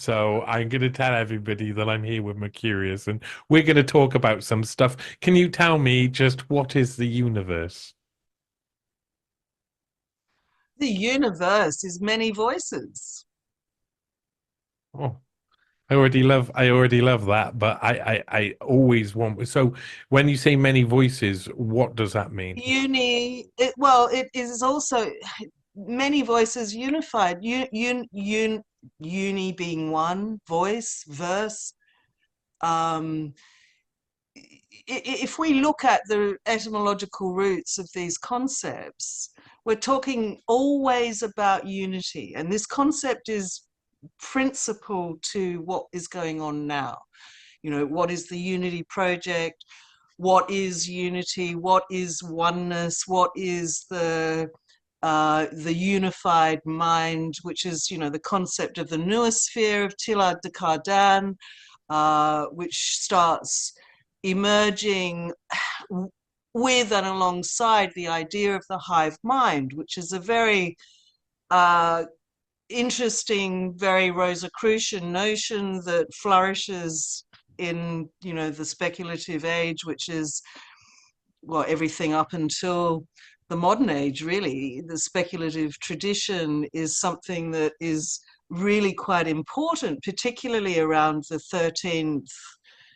So I'm going to tell everybody that I'm here with Mercurious and we're going to talk about some stuff. Can you tell me just what is the universe? The universe is many voices. Oh, I already love that, but I always want. So when you say many voices, what does that mean? It is also many voices unified. Uni being one, voice, verse. Um, if we look at the etymological roots of these concepts, we're talking always about unity. And this concept is principal to what is going on now. You know, what is the Unity Project? What is unity? What is oneness? What is the unified mind, which is, you know, the concept of the noosphere of Teilhard de Chardin, which starts emerging with and alongside the idea of the hive mind, which is a very uh, interesting, very Rosicrucian notion that flourishes in, you know, the speculative age, which is, well, everything up until the modern age, really. The speculative tradition is something that is really quite important, particularly around the 13th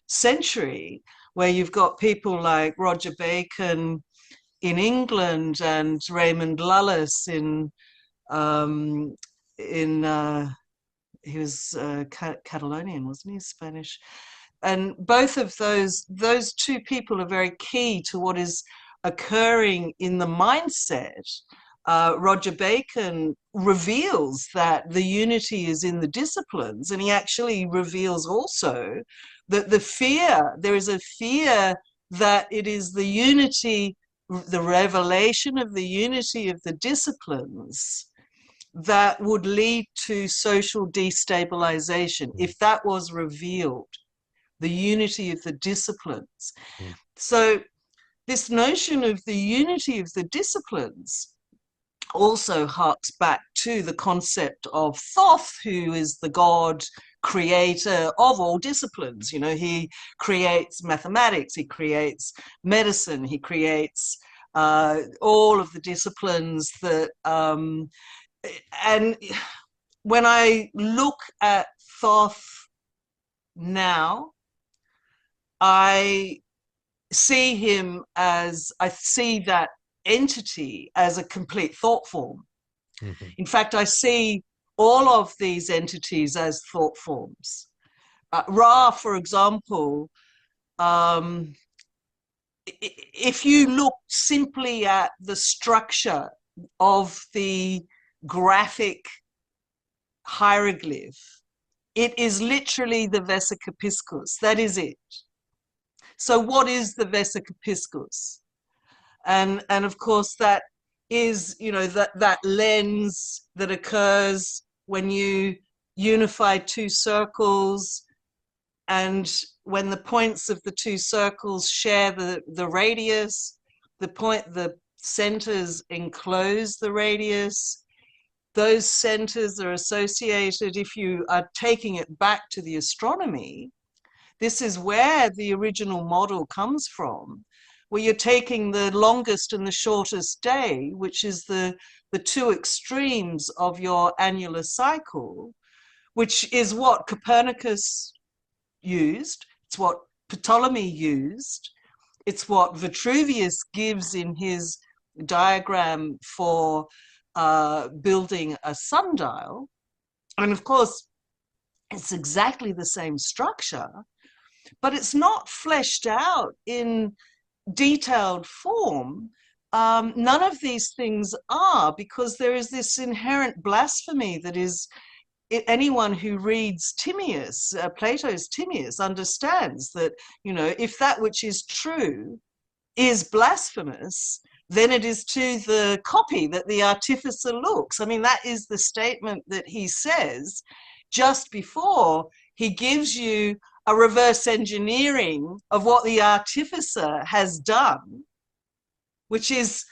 century, where you've got people like Roger Bacon in England and Raymond Lullis um, in he was Catalonian, wasn't he? Spanish. And both of those two people are very key to what is occurring in the mindset. Roger Bacon reveals that the unity is in the disciplines, and he actually reveals also that there is a fear that it is the unity, the revelation of the unity of the disciplines that would lead to social destabilization if that was revealed, the unity of the disciplines. Mm. So, this notion of the unity of the disciplines also harks back to the concept of Thoth, who is the god creator of all disciplines. You know, he creates mathematics, he creates medicine, he creates all of the disciplines that and when I look at Thoth now, I I see that entity as a complete thought form. Mhm. In fact, I see all of these entities as thought forms. Ra, for example, um, if you look simply at the structure of the graphic hieroglyph, it is literally the Vesica Piscis. That is it. So what is the Vesica Piscis? And of course that is, you know, that lens that occurs when you unify two circles, and when the points of the two circles share the radius, the centers enclose the radius. Those centers are associated, if you are taking it back to the astronomy, this is where the original model comes from, where you're taking the longest and the shortest day, which is the two extremes of your annular cycle, which is what Copernicus used, it's what Ptolemy used, it's what Vitruvius gives in his diagram for building a sundial. And of course, it's exactly the same structure, but it's not fleshed out in detailed form. None of these things are, because there is this inherent blasphemy that is, anyone who reads Timaeus, Plato's Timaeus, understands that, you know, if that which is true is blasphemous, then it is to the copy that the artificer looks. I mean, that is the statement that he says just before he gives you a reverse engineering of what the artificer has done, which is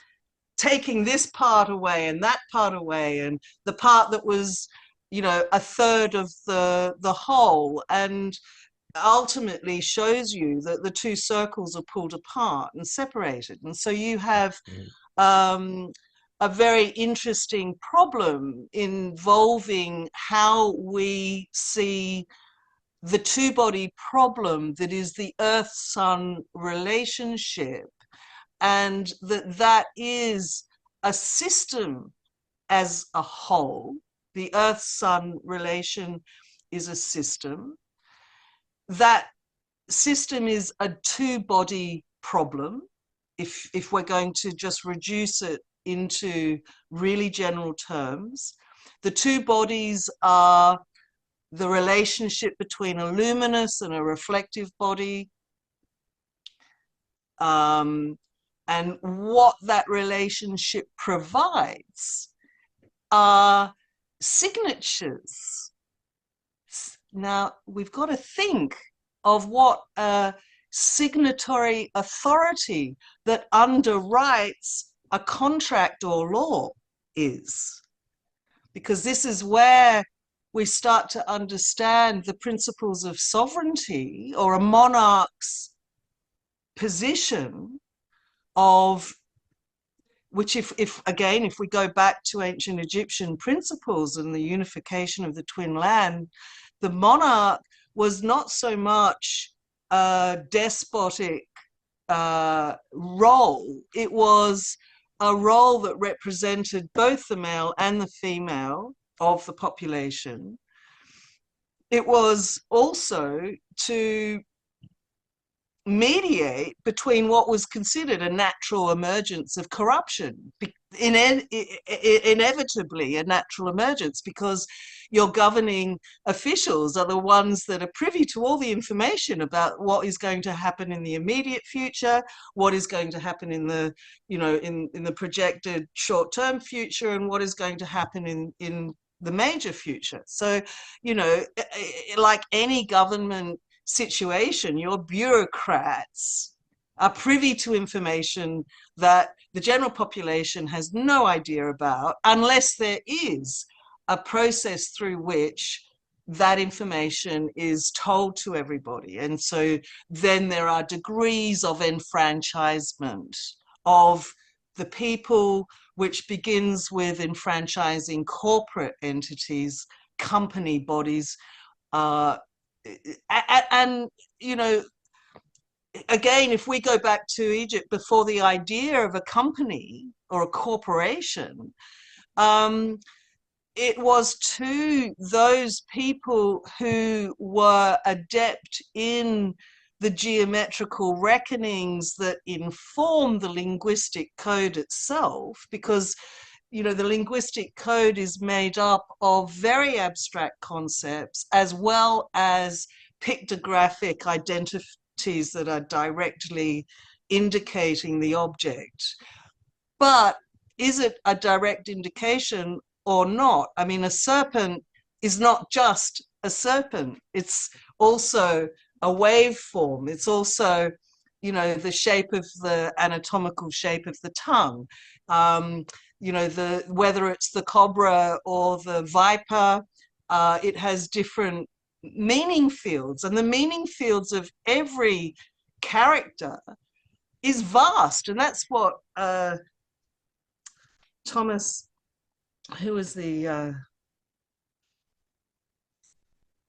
taking this part away and that part away, and the part that was a third of the whole, and ultimately shows you that the two circles are pulled apart and separated. And so you have a very interesting problem involving how we see the two-body problem that is the Earth-Sun relationship, and that is a system as a whole. The Earth-Sun relation is a system. That system is a two-body problem, if we're going to just reduce it into really general terms. The two bodies are the relationship between a luminous and a reflective body, and what that relationship provides are signatures. Now, we've got to think of what a signatory authority that underwrites a contract or law is, because this is where we start to understand the principles of sovereignty, or a monarch's position of which, if we go back to ancient Egyptian principles and the unification of the twin land, the monarch was not so much a despotic role. It was a role that represented both the male and the female of the population. It was also to mediate between what was considered a natural emergence of corruption, inevitably a natural emergence, because your governing officials are the ones that are privy to all the information about what is going to happen in the immediate future, what is going to happen in the, in the projected short-term future, and what is going to happen in the major future. So, like any government situation, your bureaucrats are privy to information that the general population has no idea about, unless there is a process through which that information is told to everybody. And so then there are degrees of enfranchisement of the people, which begins with enfranchising corporate entities, company bodies, and again, if we go back to Egypt before the idea of a company or a corporation, it was to those people who were adept in the geometrical reckonings that inform the linguistic code itself, because the linguistic code is made up of very abstract concepts as well as pictographic identities that are directly indicating the object. But is it a direct indication or not? I mean, a serpent is not just a serpent. It's also a waveform. It's also, the shape of the anatomical shape of the tongue. Whether it's the cobra or the viper, it has different meaning fields, and the meaning fields of every character is vast. And that's what Thomas, who was the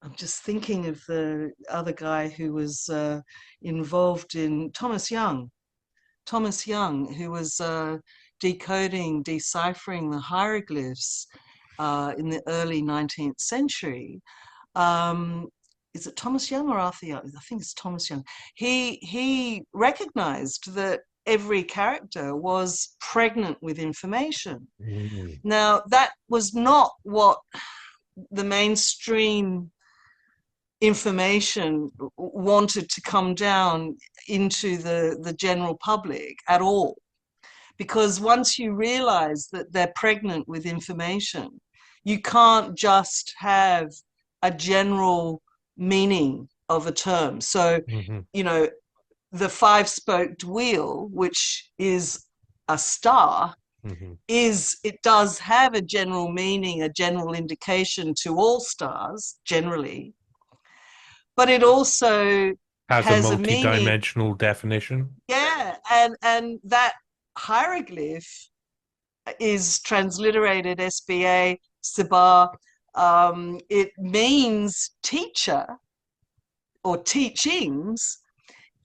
I'm just thinking of the other guy who was involved in Thomas Young, who was deciphering the hieroglyphs in the early 19th century. Is it Thomas Young or Arthur Young? I think it's Thomas Young. He recognized that every character was pregnant with information. Mm-hmm. Now, that was not what the mainstream information wanted to come down into the general public at all. Because once you realize that they're pregnant with information, you can't just have a general meaning of a term. So, the five-spoked wheel, which is a star, Hmm. is it does have a general meaning, a general indication to all stars generally, but it also Has a has a meaning. multi-dimensional definition. Yeah, and that hieroglyph is transliterated SBA, Sibar. It means teacher or teachings,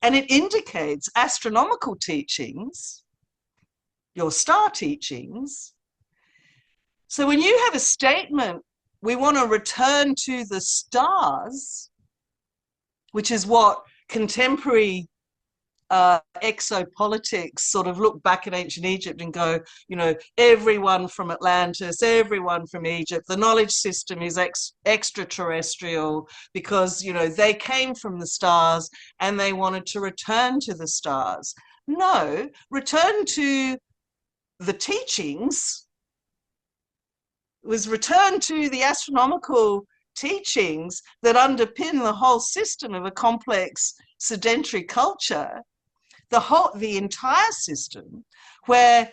and it indicates astronomical teachings, your star teachings. So when you have a statement, we want to return to the stars, which is what contemporary exopolitics sort of look back at ancient Egypt and go, everyone from Atlantis, everyone from Egypt, the knowledge system is extraterrestrial because, they came from the stars and they wanted to return to the stars. No, return to the teachings was return to the astronomical teachings that underpin the whole system of a complex sedentary culture, the entire system, where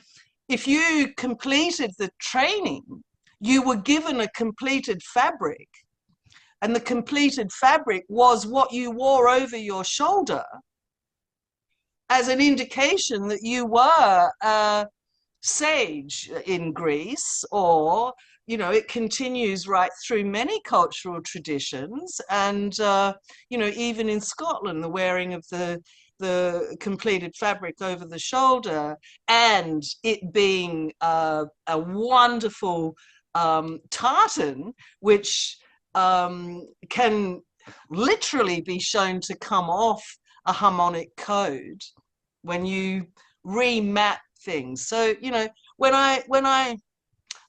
if you completed the training, you were given a completed fabric, and the completed fabric was what you wore over your shoulder as an indication that you were a sage in Greece, or it continues right through many cultural traditions, and even in Scotland, the wearing of the completed fabric over the shoulder, and it being a wonderful tartan, which can literally be shown to come off a harmonic code when you remap things. So, when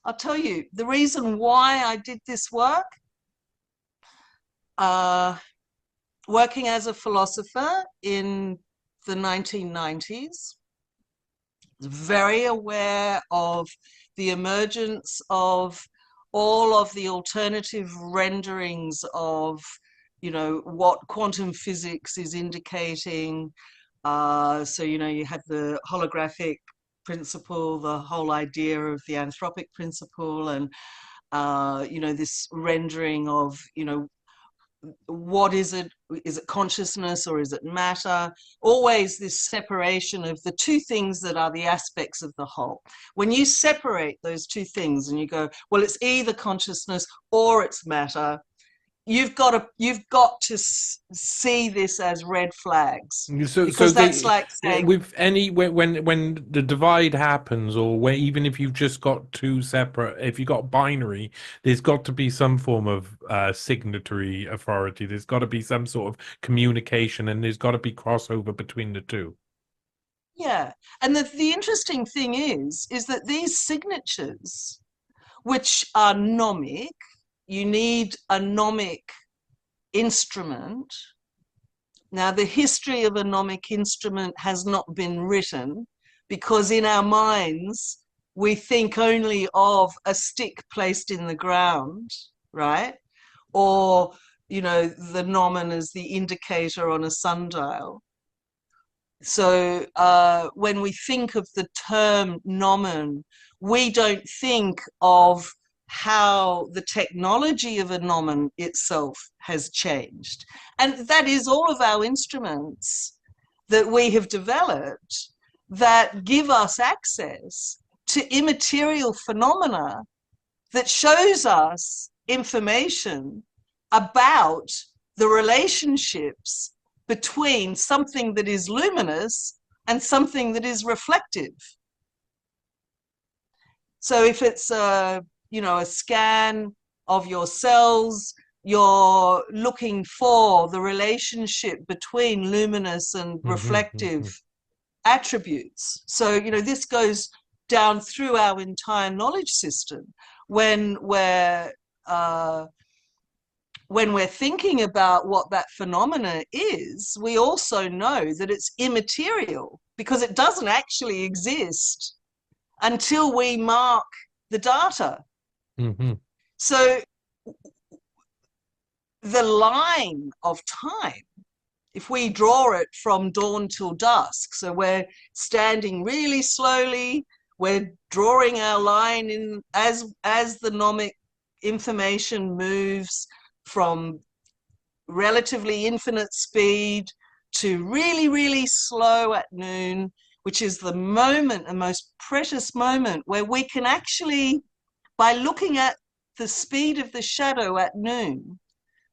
I'll tell you the reason why I did this work, working as a philosopher in the 1990s, very aware of the emergence of all of the alternative renderings of, what quantum physics is indicating. So, you had the holographic principle, the whole idea of the anthropic principle, and, this rendering of, what is it? Is it consciousness or is it matter? Always this separation of the two things that are the aspects of the whole. When you separate those two things and you go, well, it's either consciousness or it's matter, you've got to see this as red flags, So because that's they like saying, with any when the divide happens, or when even if you've just got two separate, if you got binary, there's got to be some form of signatory authority. There's got to be some sort of communication, and there's got to be crossover between the two. yeah. And the interesting thing is that these signatures, which are nomic, you need a nomic instrument. Now, the history of a nomic instrument has not been written, because in our minds, we think only of a stick placed in the ground, right? Or, the gnomon as the indicator on a sundial. So when we think of the term gnomon, we don't think of how the technology of a gnomon itself has changed. And that is all of our instruments that we have developed that give us access to immaterial phenomena that shows us information about the relationships between something that is luminous and something that is reflective. So if it's a scan of your cells, you're looking for the relationship between luminous and reflective attributes. So, this goes down through our entire knowledge system. When we're thinking about what that phenomena is, we also know that it's immaterial, because it doesn't actually exist until we mark the data. Mm-hmm. So the line of time, if we draw it from dawn till dusk, so we're standing really slowly, we're drawing our line in as the nomic information moves from relatively infinite speed to really, really slow at noon, which is the moment, the most precious moment, where we can actually, by looking at the speed of the shadow at noon,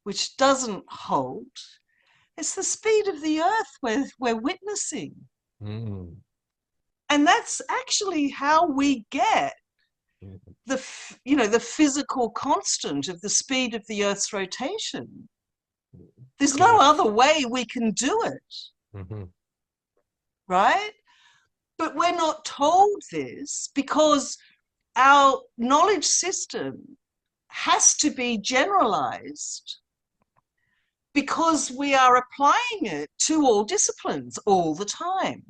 which doesn't hold, it's the speed of the earth we're witnessing. Mm. And that's actually how we get the physical constant of the speed of the earth's rotation. There's no other way we can do it. Mm-hmm. Right? But we're not told this because our knowledge system has to be generalized because we are applying it to all disciplines all the time.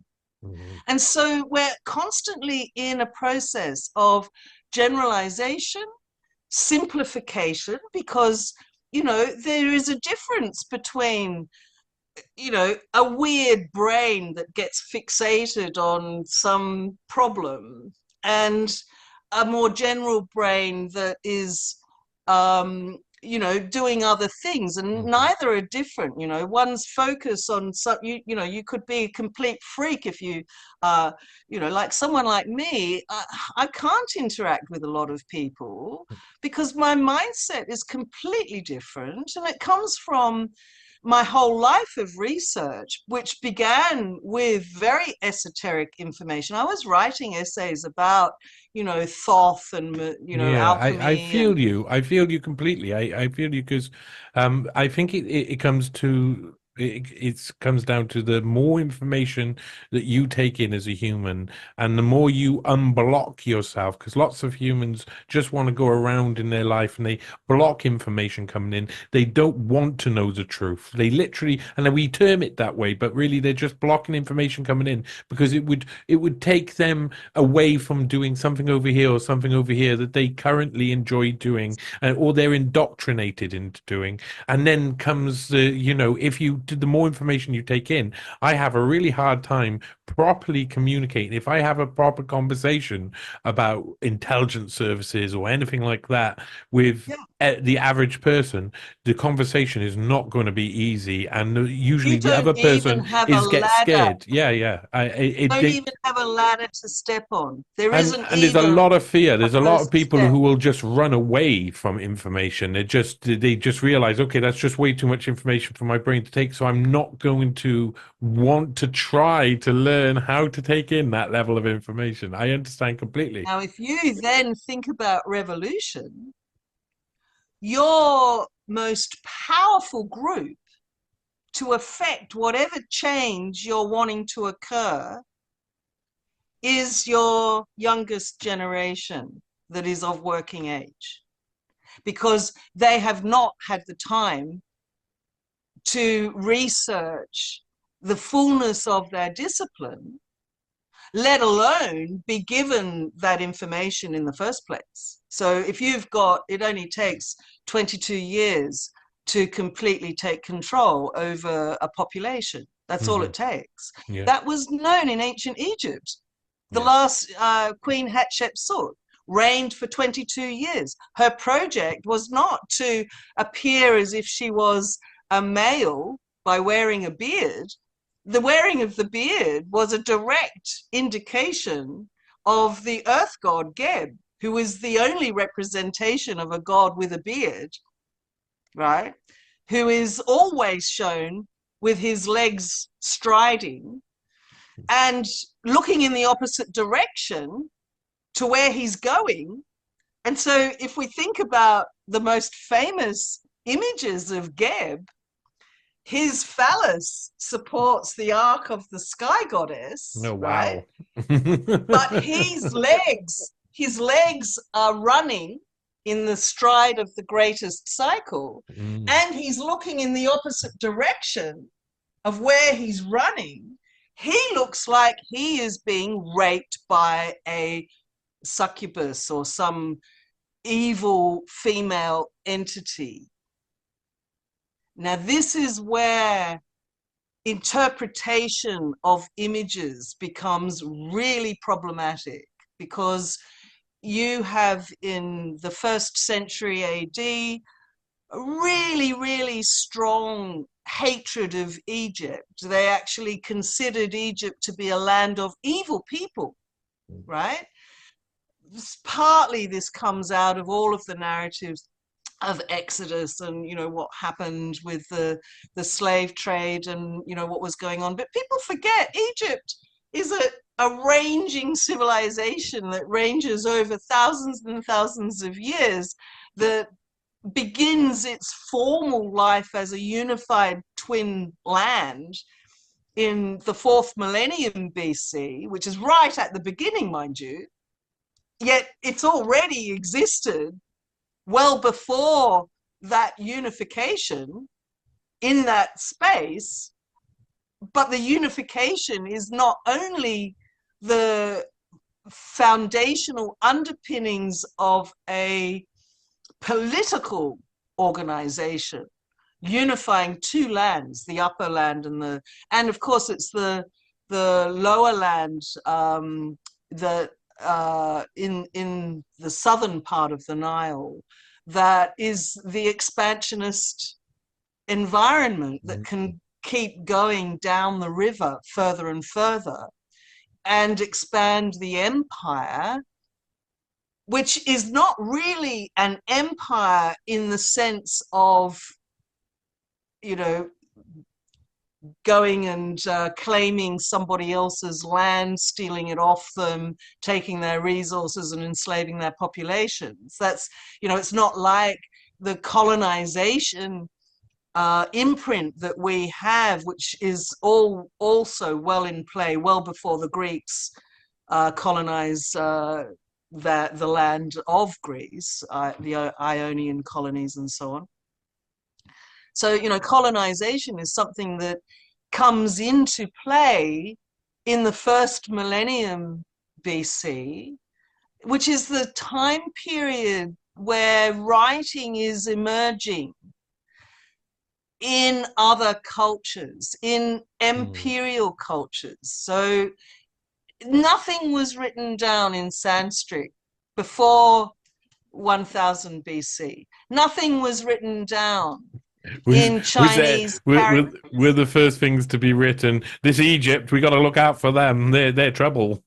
Mm-hmm. And so we're constantly in a process of generalization, simplification, because, there is a difference between, a weird brain that gets fixated on some problem and a more general brain that is doing other things, and neither are different. One's focus on some, you could be a complete freak if you like someone like me. I can't interact with a lot of people because my mindset is completely different, and it comes from my whole life of research, which began with very esoteric information. I was writing essays about, Thoth and, Yeah, I alchemy. feel And you. I feel you completely. I feel you because I think it comes to it comes down to the more information that you take in as a human and the more you unblock yourself, because lots of humans just want to go around in their life and they block information coming in. They don't want to know the truth. They literally, and then we term it that way, but really they're just blocking information coming in because it would take them away from doing something over here or something over here that they currently enjoy doing, or they're indoctrinated into doing. And then comes if the more information you take in, I have a really hard time properly communicating. If I have a proper conversation about intelligence services or anything like that with yeah, the average person, the conversation is not going to be easy, and usually you the don't other even person have a is gets ladder. scared. Yeah, yeah. Don't even have a ladder to step on. There isn't And there's a even lot of fear. a There's a lot of first people step. who will just run away from information. They just realize, okay, that's just way too much information for my brain to take. So I'm not going to want to try to learn how to take in that level of information. I understand completely. Now, if you then think about revolution, your most powerful group to affect whatever change you're wanting to occur is your youngest generation that is of working age, because they have not had the time to research the fullness of their discipline, let alone be given that information in the first place. So if you've got, it only takes 22 years to completely take control over a population. That's all Hmm. it takes. Yeah, That was known in ancient Egypt. The yeah. last Queen Hatshepsut reigned for 22 years. Her project was not to appear as if she was a male by wearing a beard. The wearing of the beard was a direct indication of the earth god Geb, who is the only representation of a god with a beard, right? Who is always shown with his legs striding and looking in the opposite direction to where he's going. And so if we think about the most famous images of Geb, his phallus supports the arc of the sky goddess, Oh, right? wow. But his legs are running in the stride of the greatest cycle, Mm. and he's looking in the opposite direction of where he's running. He looks like he is being raped by a succubus or some evil female entity. Now, this is where interpretation of images becomes really problematic, because you have in the 1st century AD a really, really strong hatred of Egypt. They actually considered Egypt to be a land of evil people, right? Partly this comes out of all of the narratives of Exodus and, you know, what happened with the slave trade and, you know, what was going on. But people forget Egypt is a ranging civilization that ranges over thousands and thousands of years, that begins its formal life as a unified twin land in the 4th millennium BC, which is right at the beginning, mind you. Yet it's already existed well before that unification in that space. But the unification is not only the foundational underpinnings of a political organization unifying 2 lands, the upper land and of course it's the lower land, that in the southern part of the Nile, that is the expansionist environment that can keep going down the river further and further and expand the empire, which is not really an empire in the sense of, you know, going and claiming somebody else's land, stealing it off them, taking their resources and enslaving their populations. That's, you know, it's not like the colonization imprint that we have, which is also well in play, well before the Greeks colonized the land of Greece, the Ionian colonies and so on. So, you know, colonization is something that comes into play in the 1st millennium BC, which is the time period where writing is emerging in other cultures, in imperial cultures. So nothing was written down in Sanskrit before 1000 BC. Nothing was written down in Chinese. Were the first things to be written, this Egypt, we got to look out for them, they're trouble.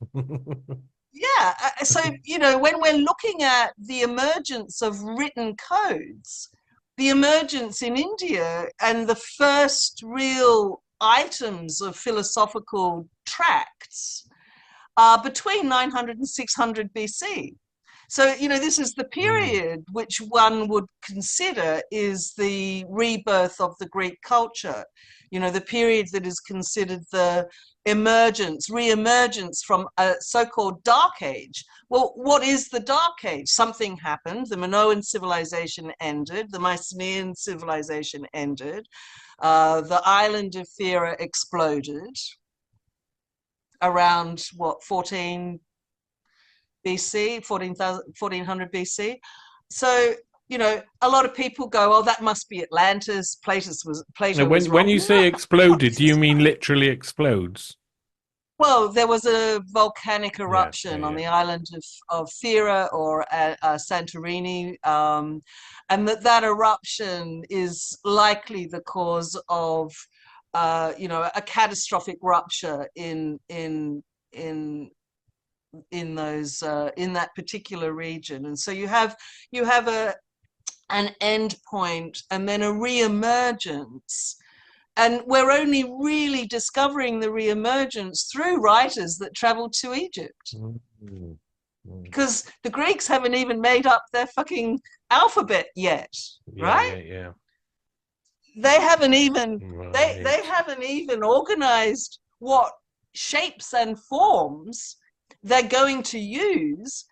Yeah, so, you know, when we're looking at the emergence of written codes, the emergence in India and the first real items of philosophical tracts are between 900 and 600 BC. So, you know, this is the period which one would consider is the rebirth of the Greek culture, you know, the period that is considered the re-emergence from a so-called dark age. Well, what is the dark age? Something happened. The Minoan civilization ended. The Mycenaean civilization ended. The island of Thera exploded around, what, 14 BC, 1400 BC. So, you know, a lot of people go, oh, that must be Atlantis. Plato was wrong. When you say exploded, do you mean literally explodes? Well, there was a volcanic eruption on the island of Thera or Santorini, and that eruption is likely the cause of, you know, a catastrophic rupture in those in that particular region. And so you have an end point and then a re-emergence, and we're only really discovering the re-emergence through writers that traveled to Egypt, because the Greeks haven't even made up their fucking alphabet yet, right? Yeah. They haven't even they haven't even organized what shapes and forms they're going to use,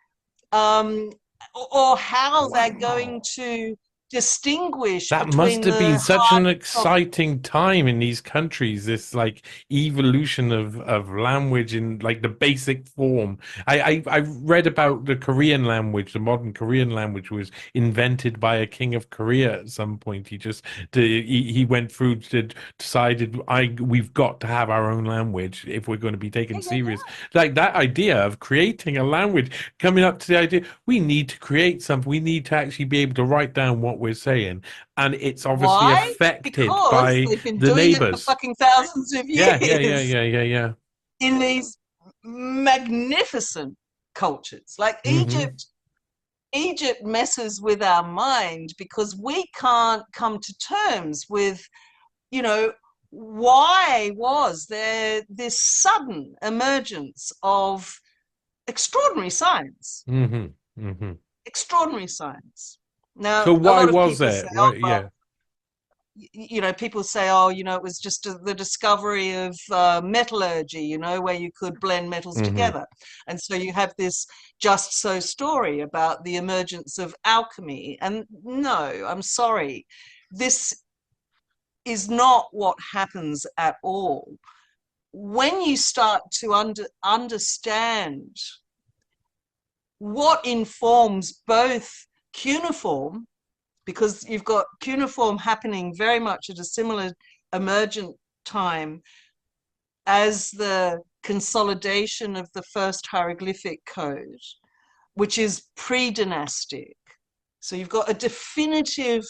or how they're going to distinguish That must between have been the such an hard and soft. exciting time in these countries, this like evolution of language in like the basic form. I read about the Korean language, the modern Korean language was invented by a king of Korea at some point. He went through to decided we've got to have our own language if we're going to be taken Yeah, yeah, serious. Like that idea of creating a language, coming up to the idea we need to create something, we need to actually be able to write down what we're saying, and it's obviously why? affected Because by they've been the doing it for neighbors. fucking thousands of Yeah, yeah, yeah, years yeah, yeah, yeah. in these magnificent cultures. Like Hmm. Egypt messes with our mind because we can't come to terms with, you know, why was there this sudden emergence of extraordinary science? Hmm. Hmm. Extraordinary science. Now, So a why lot of was people say, it? oh, What? well, Yeah. people say, oh, it was just the discovery of metallurgy, where you could blend metals Hmm. together. And so you have this just so story about the emergence of alchemy. And no, I'm sorry, this is not what happens at all. When you start to understand what informs both cuneiform, because you've got cuneiform happening very much at a similar emergent time as the consolidation of the first hieroglyphic code, which is pre-dynastic. So you've got a definitive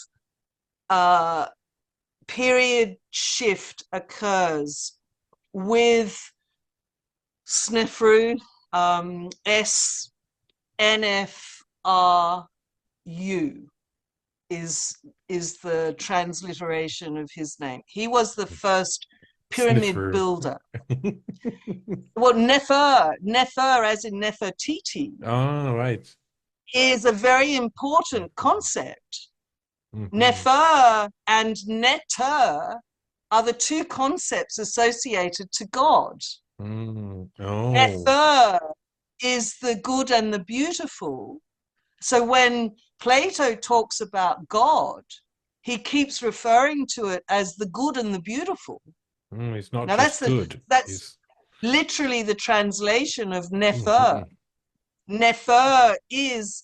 uh, period shift occurs with Snefru, SNFRU is the transliteration of his name. He was the first pyramid Sniffer. builder. Well, Nefer as in Nefertiti, Oh, right. is a very important concept. Hmm. Nefer and Neter are the two concepts associated to God. Mm. Oh. Nefer is the good and the beautiful. So when Plato talks about God, he keeps referring to it as the good and the beautiful. It's not Now just good. that's It's literally the translation of Nefer. Mhm. Nefer is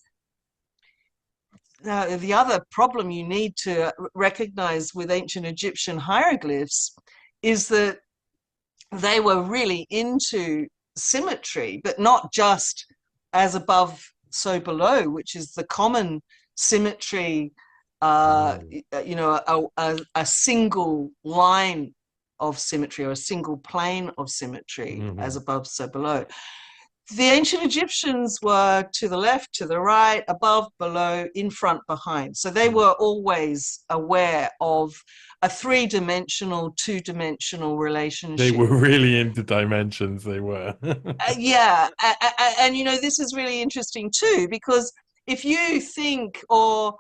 the other problem you need to recognize with ancient Egyptian hieroglyphs is that they were really into symmetry, but not just as above, so below, which is the common symmetry, Mm. a single line of symmetry or a single plane of symmetry as Mhm. above, so below. The ancient Egyptians were to the left, to the right, above, below, in front, behind. So they Mm. were always aware of a three-dimensional, two-dimensional They were relationship. really into dimensions. They were. Yeah, and this is really interesting too, because if you think or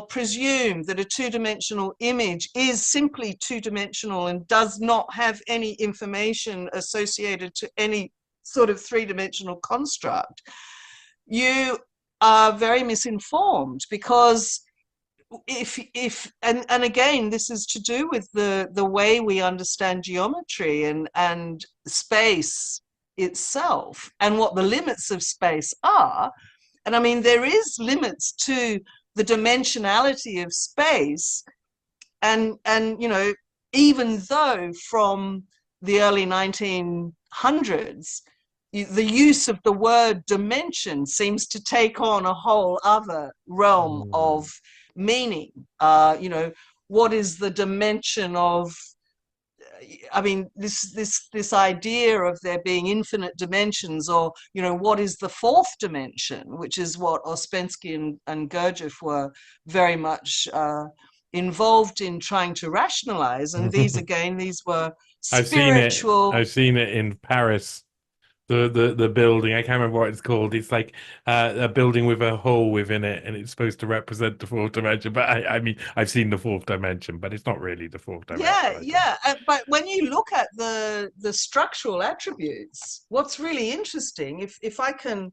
presume that a two-dimensional image is simply two-dimensional and does not have any information associated to any sort of three-dimensional construct, you are very misinformed, because if and again, this is to do with the way we understand geometry and space itself and what the limits of space are. And I mean, there is limits to the dimensionality of space, and even though from the early 1900s the use of the word dimension seems to take on a whole other realm of Mm. meaning. What is the dimension of, I mean, this idea of there being infinite dimensions, or what is the fourth dimension, which is what Ouspensky and Gurdjieff were very much involved in trying to rationalize. And these were I've seen it. spiritual. I've seen it in Paris. The building. I can't remember what it's called. It's like a building with a hole within it, and it's supposed to represent the fourth dimension. But I mean, I've seen the fourth dimension, but it's not really the fourth dimension, Yeah, I think. yeah. But when you look at the structural attributes, what's really interesting, if I can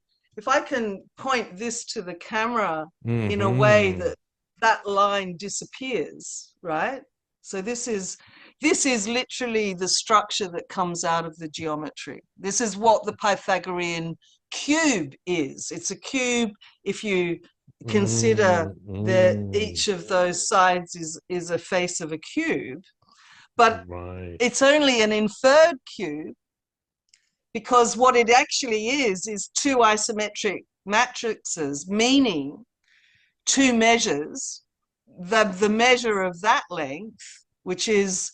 point this to the camera in a way Hmm. that that line disappears, right? So this is literally the structure that comes out of the geometry. This is what the Pythagorean cube is. It's a cube if you consider that each of those sides is a face of a cube, but it's only an inferred cube, because what it actually is two isometric matrices, meaning two measures, the measure of that length, which is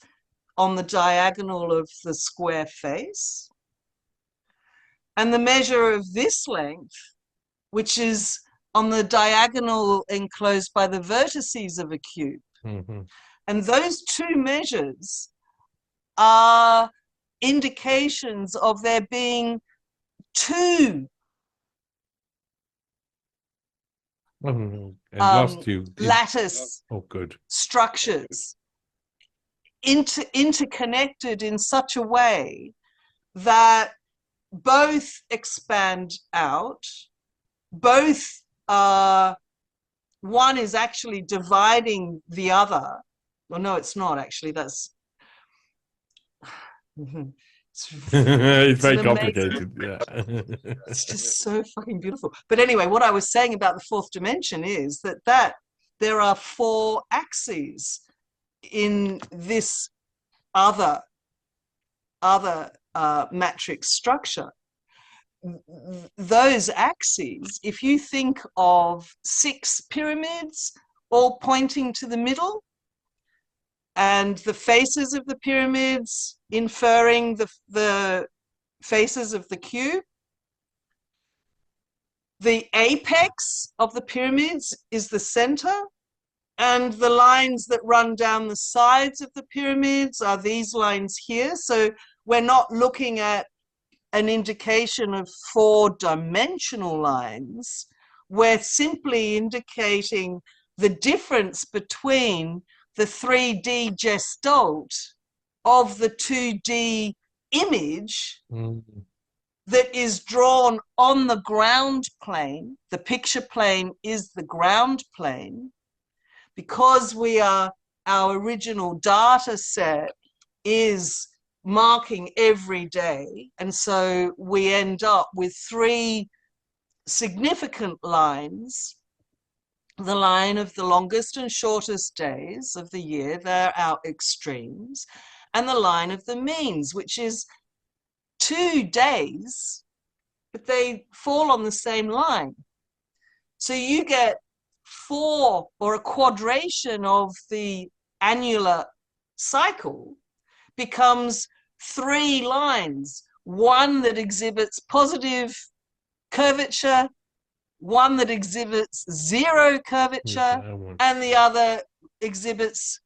on the diagonal of the square face, and the measure of this length, which is on the diagonal enclosed by the vertices of a cube. And those two measures are indications of there being two lattice structures interconnected in such a way that both expand out, both one is actually dividing the other. Well, no, it's not actually. That's it's very complicated. Yeah. It's just so fucking beautiful. But anyway, what I was saying about the fourth dimension is that there are four axes in this other matrix structure. Those axes, if you think of 6 pyramids all pointing to the middle, and the faces of the pyramids inferring the faces of the cube, the apex of the pyramids is the center, and the lines that run down the sides of the pyramids are these lines here. So we're not looking at an indication of 4-dimensional lines. We're simply indicating the difference between the 3D gestalt of the 2D image that is drawn on the ground plane. The picture plane is the ground plane. Because our original data set is marking every day, and so we end up with 3 significant lines: the line of the longest and shortest days of the year, they're our extremes, and the line of the means, which is 2 days, but they fall on the same line. So you get 4, or a quadration of the annular cycle becomes 3 lines, one that exhibits positive curvature, one that exhibits 0 curvature, and the other exhibits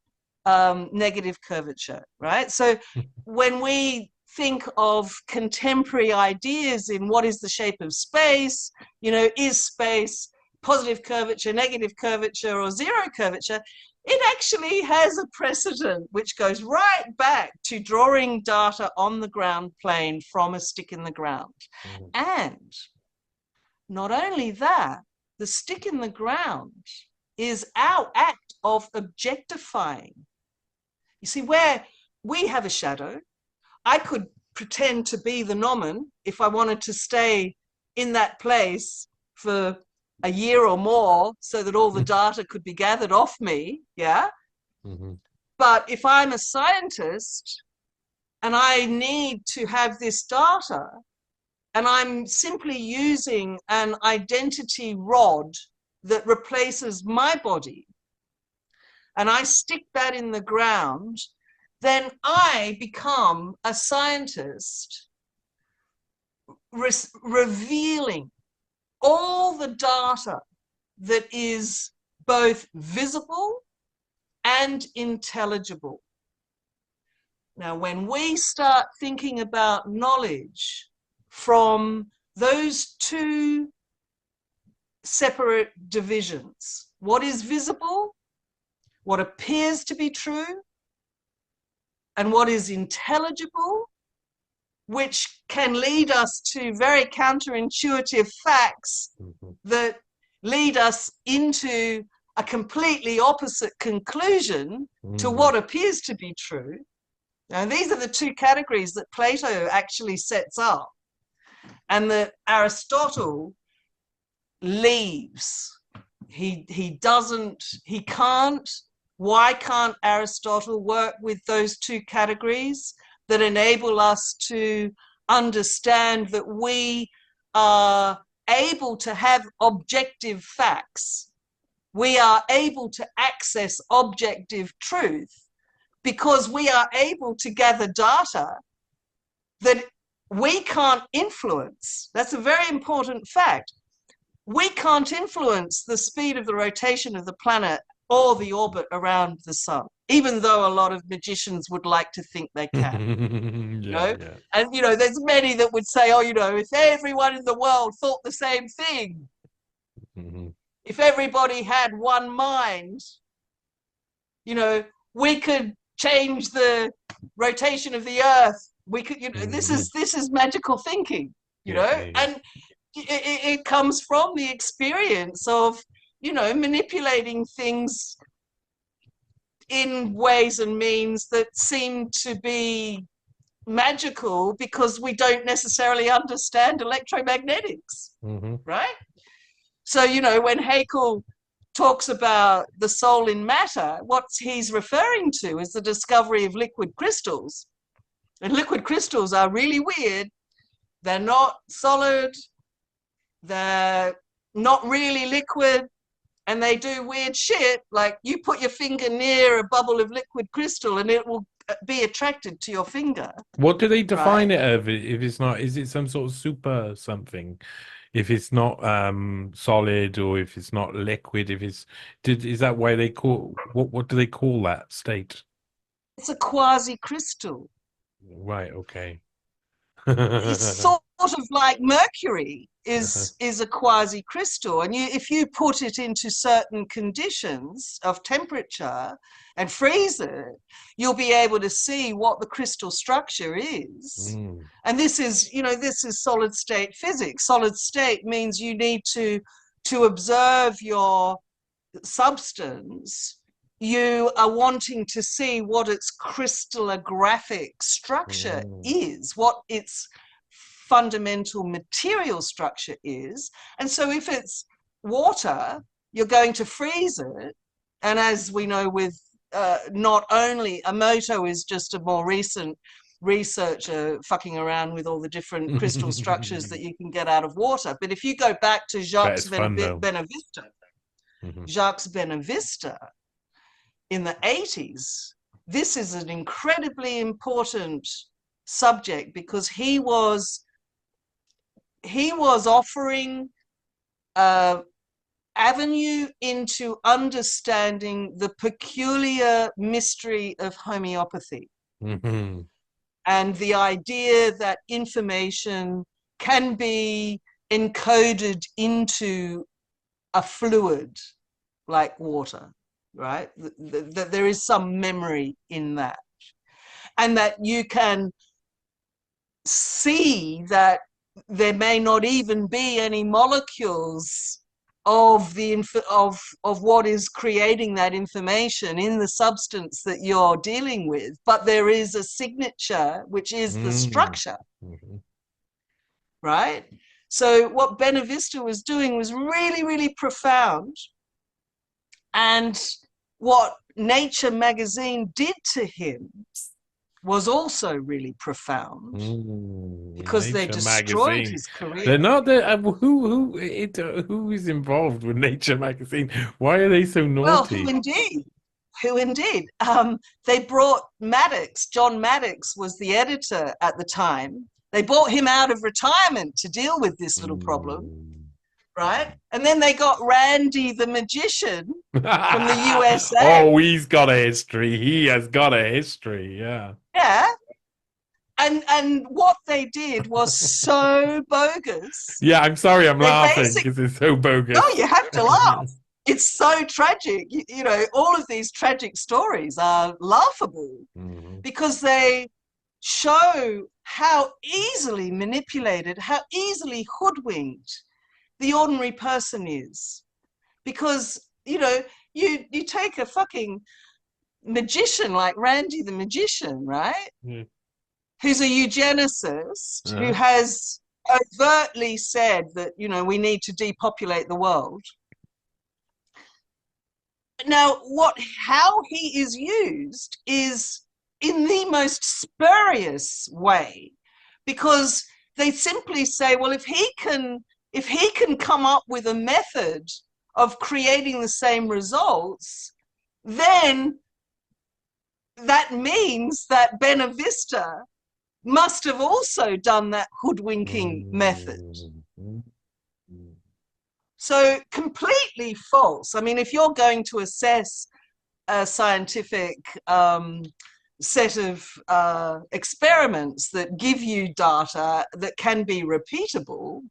negative curvature, right? So when we think of contemporary ideas in what is the shape of space, is space positive curvature, negative curvature, or 0 curvature, it actually has a precedent which goes right back to drawing data on the ground plane from a stick in the ground. And not only that, the stick in the ground is our act of objectifying. You see, where we have a shadow, I could pretend to be the Nomen if I wanted to stay in that place for a year or more so that all the data could be gathered off me, yeah? But if I'm a scientist and I need to have this data, and I'm simply using an identity rod that replaces my body, and I stick that in the ground, then I become a scientist revealing all the data that is both visible and intelligible. Now, when we start thinking about knowledge from those 2 separate divisions, what is visible, what appears to be true, and what is intelligible, which can lead us to very counterintuitive facts that lead us into a completely opposite conclusion to what appears to be true. And these are the two categories that Plato actually sets up, and that Aristotle leaves. He can't. Why can't Aristotle work with those two categories that enable us to understand that we are able to have objective facts? We are able to access objective truth because we are able to gather data that we can't influence. That's a very important fact. We can't influence the speed of the rotation of the planet or the orbit around the sun, even though a lot of magicians would like to think they can. Yeah. And there's many that would say, oh, if everyone in the world thought the same thing, if everybody had one mind, we could change the rotation of the earth. We could, this is magical thinking, and it comes from the experience of, manipulating things in ways and means that seem to be magical because we don't necessarily understand electromagnetics, right? So, when Haeckel talks about the soul in matter, what he's referring to is the discovery of liquid crystals. And liquid crystals are really weird. They're not solid. They're not really liquid. And they do weird shit. Like you put your finger near a bubble of liquid crystal and it will be attracted to your finger. What do they define it of? If it's not, is it some sort of super something? If it's not solid, or if it's not liquid, is that why they call, what do they call that state? It's a quasi-crystal. Right, okay. It's sort of like mercury is a quasi-crystal, and if you put it into certain conditions of temperature and freeze it, you'll be able to see what the crystal structure is. And this is solid state physics. Solid state means you need to observe your substance. You are wanting to see what its crystallographic structure is, what its fundamental material structure is. And so if it's water, you're going to freeze it. And as we know with not only, Emoto is just a more recent researcher fucking around with all the different crystal structures that you can get out of water. But if you go back to Jacques Benavista, in the 80s, this is an incredibly important subject because he was offering an avenue into understanding the peculiar mystery of homeopathy and the idea that information can be encoded into a fluid like water. Right? That there is some memory in that, and that you can see that there may not even be any molecules of what is creating that information in the substance that you're dealing with, but there is a signature which is the structure. Right? So what Benavista was doing was really, really profound. And what Nature magazine did to him was also really profound because they destroyed his career. They're not who is involved with Nature magazine? Why are they so naughty? Well, who indeed? They brought Maddox. John Maddox was the editor at the time. They brought him out of retirement to deal with this little problem. Right? And then they got Randy the magician from the USA. Oh, he's got a history. He has got a history, yeah. Yeah. And what they did was so bogus. Yeah, I'm sorry, I'm laughing because it's so bogus. No, you have to laugh. It's so tragic. All of these tragic stories are laughable because they show how easily manipulated, how easily hoodwinked the ordinary person is. Because, you you take a fucking magician like Randy the magician, right? Who's a eugenicist, who has overtly said that, you know, we need to depopulate the world. Now, how he is used is in the most spurious way, because they simply say, well, if he can come up with a method of creating the same results, then that means that Benavista must have also done that hoodwinking method. So completely false. I mean, if you're going to assess a scientific set of experiments that give you data that can be repeatable,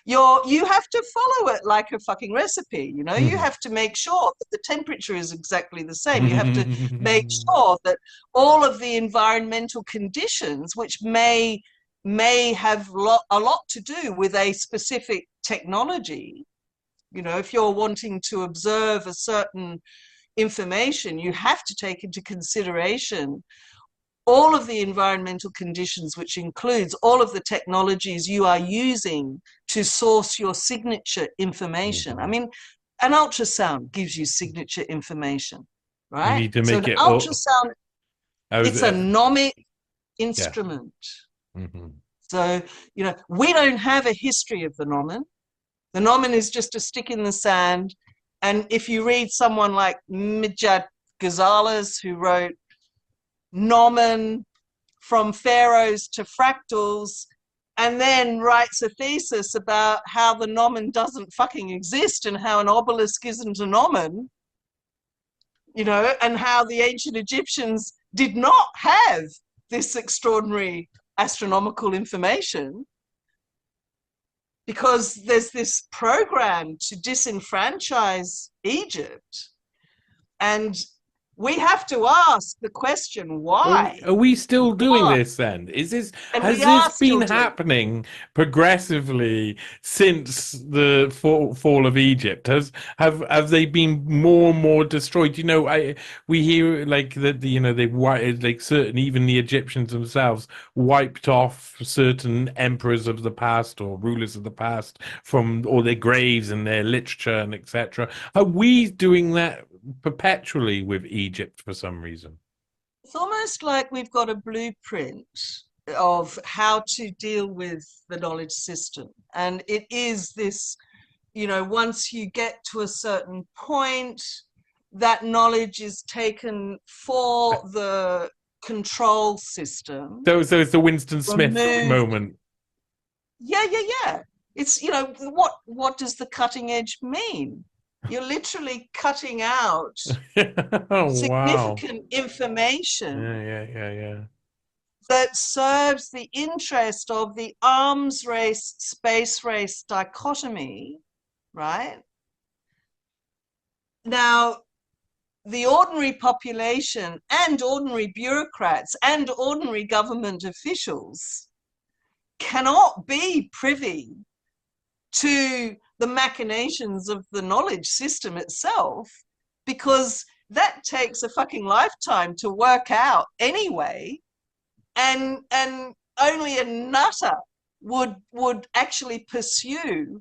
you have to follow it like a fucking recipe. You know, you have to make sure that the temperature is exactly the same. You have to make sure that all of the environmental conditions, which may have a lot to do with a specific technology. You know, if you're wanting to observe a certain information, you have to take into consideration all of the environmental conditions, which includes all of the technologies you are using to source your signature information. I mean, an ultrasound gives you signature information, right? You need to make an ultrasound, it's a nomic instrument. So, you know, we don't have a history of the nomen. The nomen is just a stick in the sand. And if you read someone like Midjat Ghazales, who wrote Nomen from Pharaohs to Fractals, and then writes a thesis about how the nomen doesn't fucking exist and how an obelisk isn't a nomen, you know, and how the ancient Egyptians did not have this extraordinary astronomical information, because there's this program to disenfranchise Egypt. And we have to ask the question, why? Are we still doing this then? Has this been happening progressively since the fall of Egypt? Have they been more and more destroyed? You know, we hear like that, you know, they've wiped, like certain, even the Egyptians themselves wiped off certain emperors of the past or rulers of the past from all their graves and their literature and etc. Are we doing that perpetually with Egypt for some reason? It's almost like we've got a blueprint of how to deal with the knowledge system. And it is this, you know, once you get to a certain point, that knowledge is taken for the control system. So it's the Winston Smith moment. Yeah. It's, you know, what does the cutting edge mean? You're literally cutting out significant information that serves the interest of the arms race, space race dichotomy, right? Now, the ordinary population and ordinary bureaucrats and ordinary government officials cannot be privy to the machinations of the knowledge system itself, because that takes a fucking lifetime to work out anyway, and only a nutter would actually pursue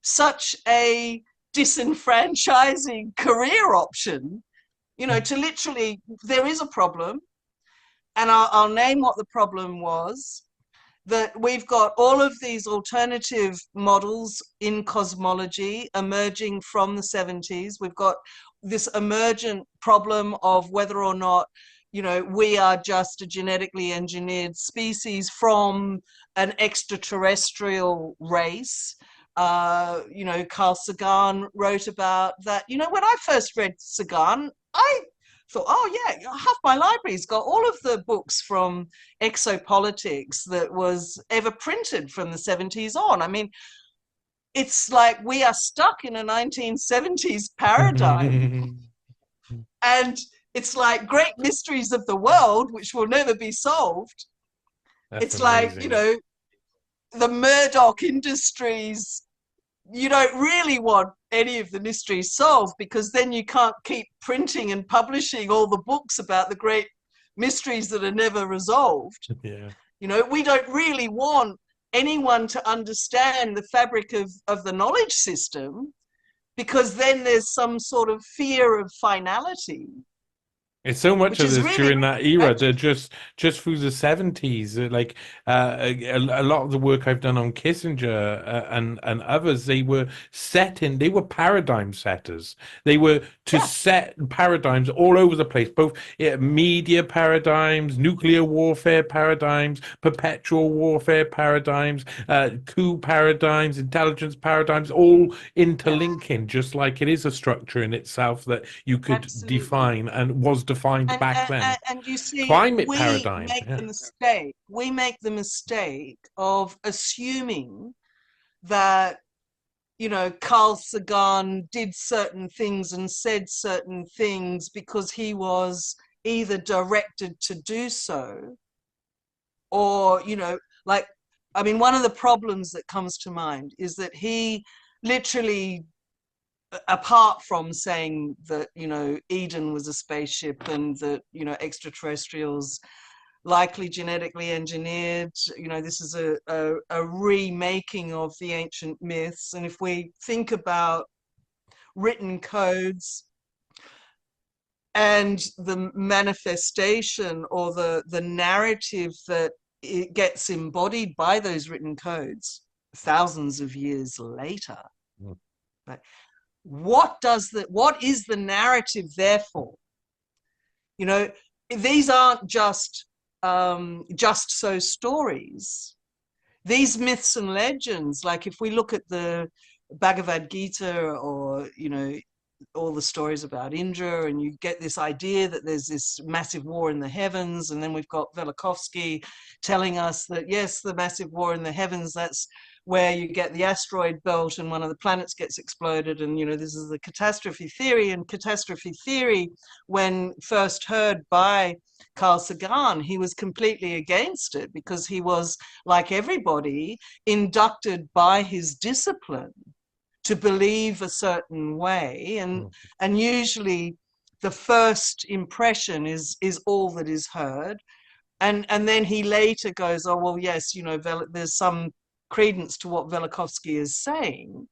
such a disenfranchising career option, you know, to literally, there is a problem, and I'll name what the problem was. That we've got all of these alternative models in cosmology emerging from the 70s. We've got this emergent problem of whether or not, you know, we are just a genetically engineered species from an extraterrestrial race. You know, Carl Sagan wrote about that. You know, when I first read Sagan, I thought, oh yeah, half my library's got all of the books from exopolitics that was ever printed from the 70s on. I mean, it's like we are stuck in a 1970s paradigm. And it's like great mysteries of the world, which will never be solved. It's amazing. Like, you know, the Murdoch Industries you don't really want any of the mysteries solved, because then you can't keep printing and publishing all the books about the great mysteries that are never resolved. Yeah. We don't really want anyone to understand the fabric of the knowledge system, because then there's some sort of fear of finality, It's so much which of is this really during that era tragic. that just through the 70s, like a lot of the work I've done on Kissinger and others, they were paradigm setters. They were to Yeah, set paradigms all over the place, both media paradigms, nuclear warfare paradigms, perpetual warfare paradigms, coup paradigms, intelligence paradigms, all yeah, interlinking, just like it is a structure in itself that you could absolutely. define and was defined And, back and, then. and you see, Climate paradigm. Yeah. we make the mistake of assuming that, Carl Sagan did certain things and said certain things because he was either directed to do so, or, like, I mean, one of the problems that comes to mind is that he literally, apart from saying that, Eden was a spaceship and that, extraterrestrials likely genetically engineered, this is a remaking of the ancient myths. And if we think about written codes and the manifestation, or the narrative that it gets embodied by those written codes thousands of years later, Mm. right? What is the narrative, therefore? These aren't just so stories. These myths and legends, like if we look at the Bhagavad Gita, or all the stories about Indra, and you get this idea that there's this massive war in the heavens, and then we've got Velikovsky telling us that, yes, the massive war in the heavens, that's where you get the asteroid belt and one of the planets gets exploded, and this is the catastrophe theory. And catastrophe theory, when first heard by Carl Sagan, he was completely against it, because he was, like everybody, inducted by his discipline to believe a certain way, Mm. and usually the first impression is all that is heard. And then he later goes, oh well, yes, there's some credence to what Velikovsky is saying.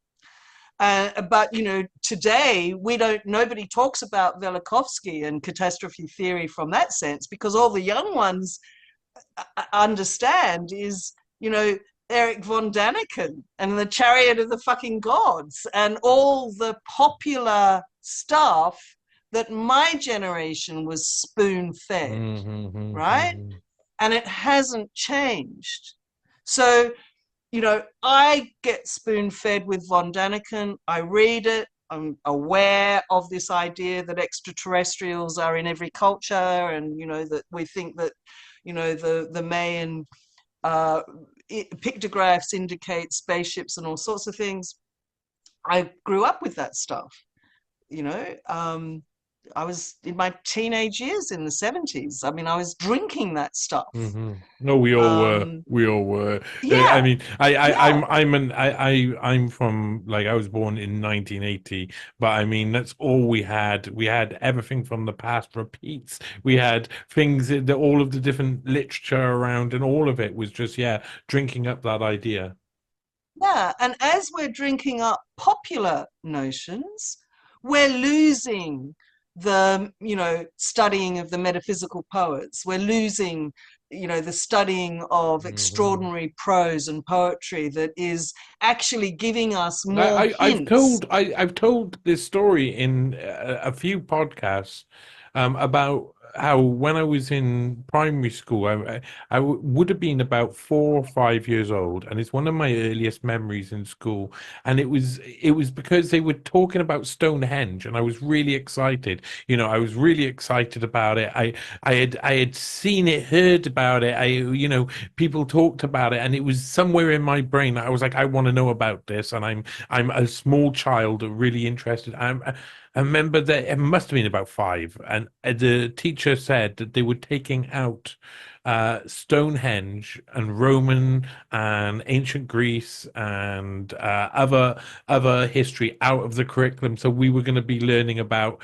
But today nobody talks about Velikovsky and catastrophe theory from that sense, because all the young ones understand is, Eric von Daniken and the Chariot of the fucking Gods and all the popular stuff that my generation was spoon fed, right? Mm-hmm. And it hasn't changed. So, I get spoon fed with von Daniken. I read it. I'm aware of this idea that extraterrestrials are in every culture, and that we think that the Mayan uh, pictographs indicate spaceships and all sorts of things. I grew up with that stuff. you know um, I was in my teenage years in the 70s. I mean, I was drinking that stuff. Mm-hmm. No, we all were. um, We all were. I yeah, mean, yeah, I'm from, like, I was born in 1980, but I mean that's all we had. We had everything from the past repeats. We had things that all of the different literature around, and all of it was just, yeah, drinking up that idea. yeah. And as we're drinking up popular notions, we're losing the, studying of the metaphysical poets. We're losing, the studying of Hmm. extraordinary prose and poetry that is actually giving us more I've hints. I've told this story in a few podcasts, about how when I was in primary school, would have been about 4 or 5 years old, and it's one of my earliest memories in school. And it was because they were talking about Stonehenge, and I was really excited. I was really excited about it. I had seen it, heard about it. People talked about it, and it was somewhere in my brain that I was like, I want to know about this, and I'm a small child, really interested. I remember that it must have been about five, and the teacher said that they were taking out Stonehenge and Roman and ancient Greece and other history out of the curriculum. So we were going to be learning about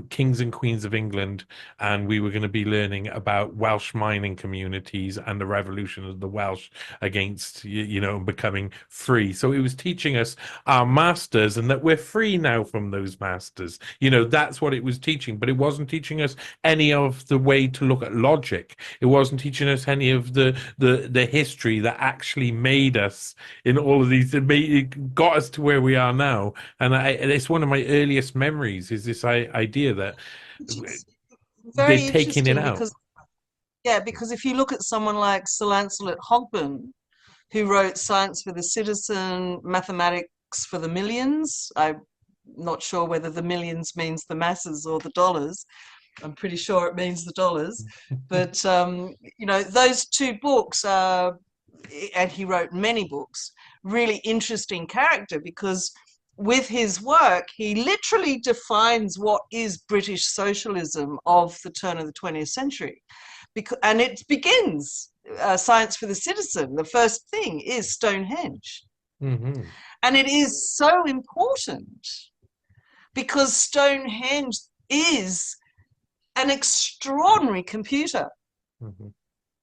kings and queens of England, and we were going to be learning about Welsh mining communities and the revolution of the Welsh against, becoming free. So it was teaching us our masters and that we're free now from those masters. That's what it was teaching, but it wasn't teaching us any of the way to look at logic. It wasn't teaching us any of the history that actually made us in all of these. It got us to where we are now, and it's one of my earliest memories is this idea that Which is they're very taking it interesting out. because if you look at someone like Sir Lancelot Hogben, who wrote Science for the Citizen, Mathematics for the Millions. I'm not sure whether the millions means the masses or the dollars. I'm pretty sure it means the dollars. But, those two books are, and he wrote many books, really interesting character because with his work, he literally defines what is British socialism of the turn of the 20th century. And it begins, Science for the Citizen, the first thing is Stonehenge. Mm-hmm. And it is so important because Stonehenge is an extraordinary computer. Mm-hmm.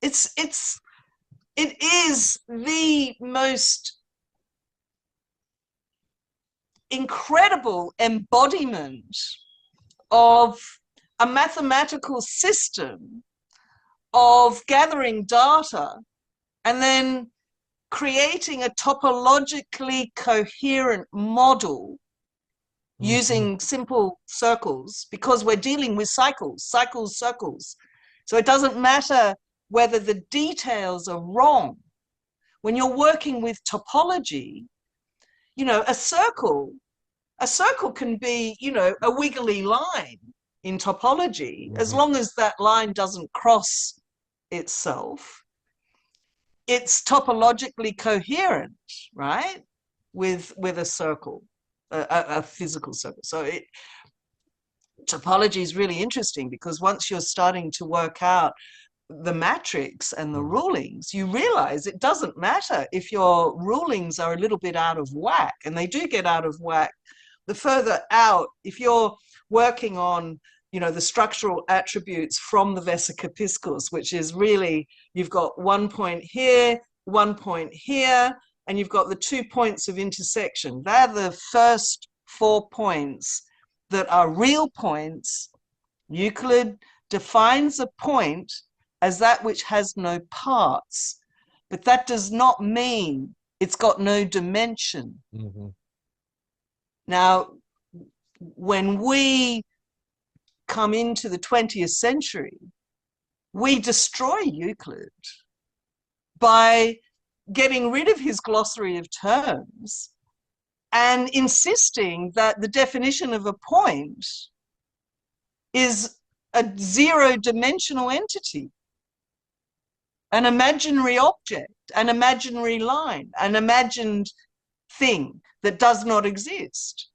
It is the most incredible embodiment of a mathematical system of gathering data and then creating a topologically coherent model using simple circles, because we're dealing with cycles. So it doesn't matter whether the details are wrong. When you're working with topology, a circle can be, a wiggly line in topology, as long as that line doesn't cross itself. It's topologically coherent, right? With a circle, a physical circle. So topology is really interesting because once you're starting to work out the matrix and the rulings, you realize it doesn't matter if your rulings are a little bit out of whack, and they do get out of whack the further out. If you're working on the structural attributes from the Vesica-Piscis, which is really, you've got 1 point here, 1 point here, and you've got the 2 points of intersection. They're the first 4 points that are real points. Euclid defines a point as that which has no parts, but that does not mean it's got no dimension. Mm-hmm. Now, when we come into the 20th century, we destroy Euclid by getting rid of his glossary of terms and insisting that the definition of a point is a zero-dimensional entity, an imaginary object, an imaginary line, an imagined thing that does not exist.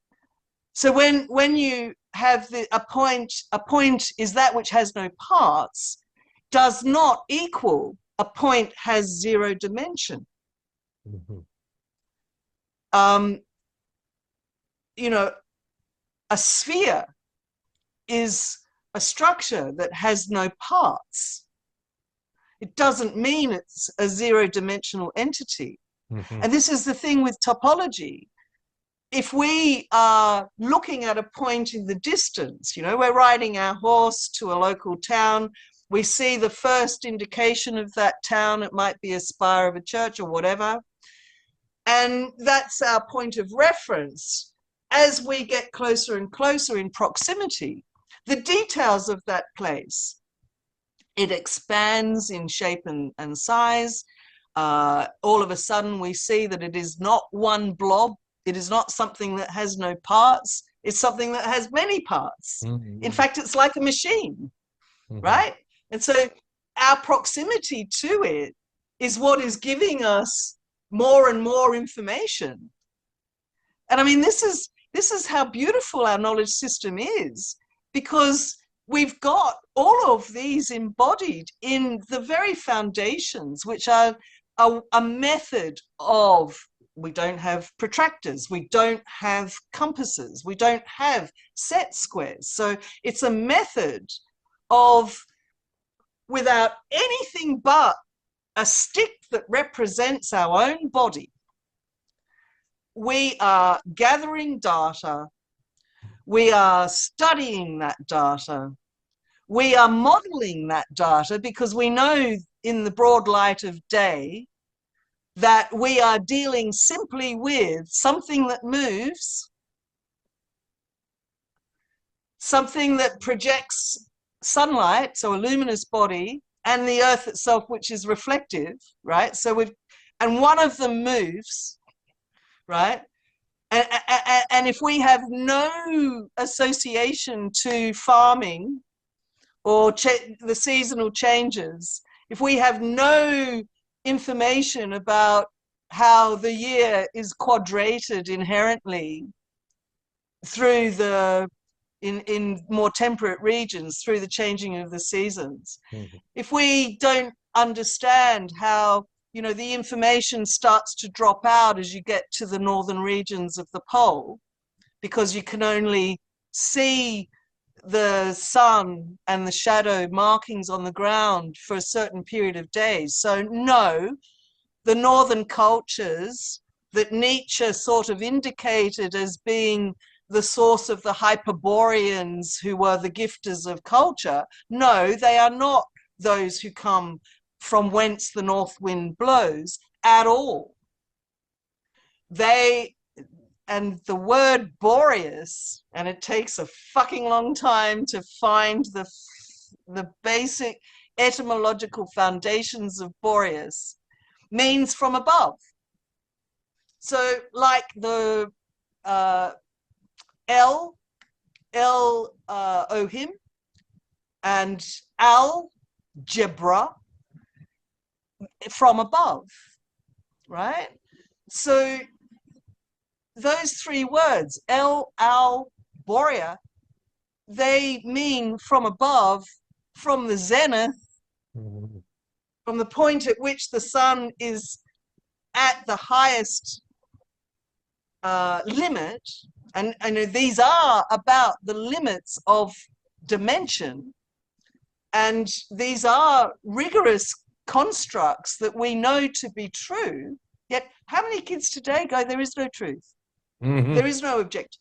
So when you have a point is that which has no parts, does not equal a point has zero dimension. Mm-hmm. A sphere is a structure that has no parts. It doesn't mean it's a zero-dimensional entity. Mm-hmm. And this is the thing with topology. If we are looking at a point in the distance, we're riding our horse to a local town, we see the first indication of that town, it might be a spire of a church or whatever, and that's our point of reference. As we get closer and closer in proximity, the details of that place, it expands in shape and size. All of a sudden we see that it is not one blob. It is not something that has no parts. It's something that has many parts. Mm-hmm. In fact, it's like a machine, Mm-hmm. right? And so our proximity to it is what is giving us more and more information. And I mean, this is how beautiful our knowledge system is, because we've got all of these embodied in the very foundations, which are a method of, we don't have protractors, we don't have compasses, we don't have set squares. So it's a method of, without anything but a stick that represents our own body, we are gathering data, we are studying that data, we are modeling that data, because we know in the broad light of day that we are dealing simply with something that moves, something that projects sunlight, so a luminous body, and the earth itself, which is reflective, right? So and one of them moves, right? And if we have no association to farming or the seasonal changes, if we have no information about how the year is quadrated inherently through in more temperate regions, through the changing of the seasons, if we don't understand how, you know, the information starts to drop out as you get to the northern regions of the pole, because you can only see the sun and the shadow markings on the ground for a certain period of days. So no, the northern cultures that Nietzsche sort of indicated as being the source of the Hyperboreans, who were the gifters of culture, no, they are not those who come from whence the north wind blows at all. And the word Boreas, and it takes a fucking long time to find the basic etymological foundations of Boreas, means from above. So like the Elohim and algebra, from above, right? So those three words, al, Borea, they mean from above, from the zenith, from the point at which the sun is at the highest limit. And these are about the limits of dimension. And these are rigorous constructs that we know to be true. Yet how many kids today go, there is no truth? There is no objective.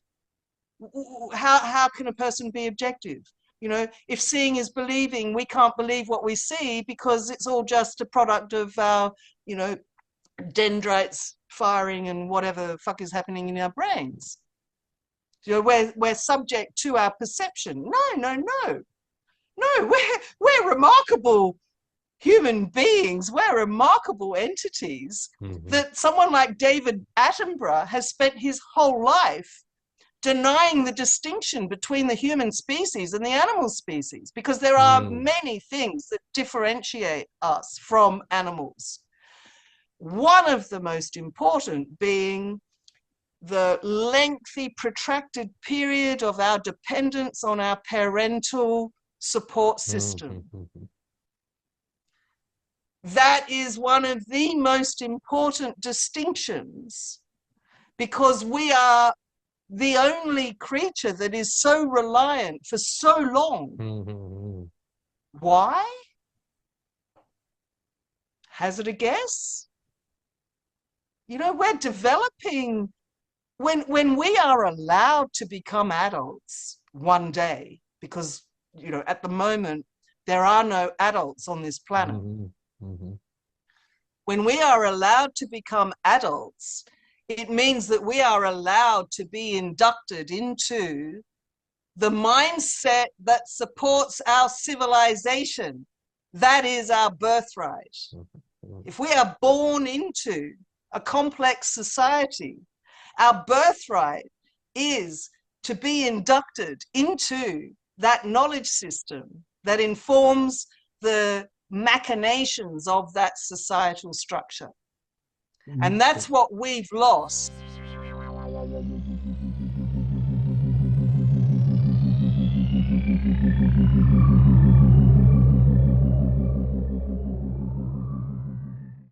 How can a person be objective? You know, if seeing is believing, we can't believe what we see because it's all just a product of our, you know, dendrites firing and whatever the fuck is happening in our brains. You know, we're subject to our perception. No, we're remarkable human beings. We're remarkable entities that someone like David Attenborough has spent his whole life denying the distinction between the human species and the animal species, because there are many things that differentiate us from animals. One of the most important being the lengthy, protracted period of our dependence on our parental support system. That is one of the most important distinctions, because we are the only creature that is so reliant for so long. Why? Hazard a guess? You know, we're developing, when we are allowed to become adults one day, because, you know, at the moment, there are no adults on this planet. When we are allowed to become adults, it means that we are allowed to be inducted into the mindset that supports our civilization. That is our birthright. If we are born into a complex society, our birthright is to be inducted into that knowledge system that informs the machinations of that societal structure. And that's what we've lost.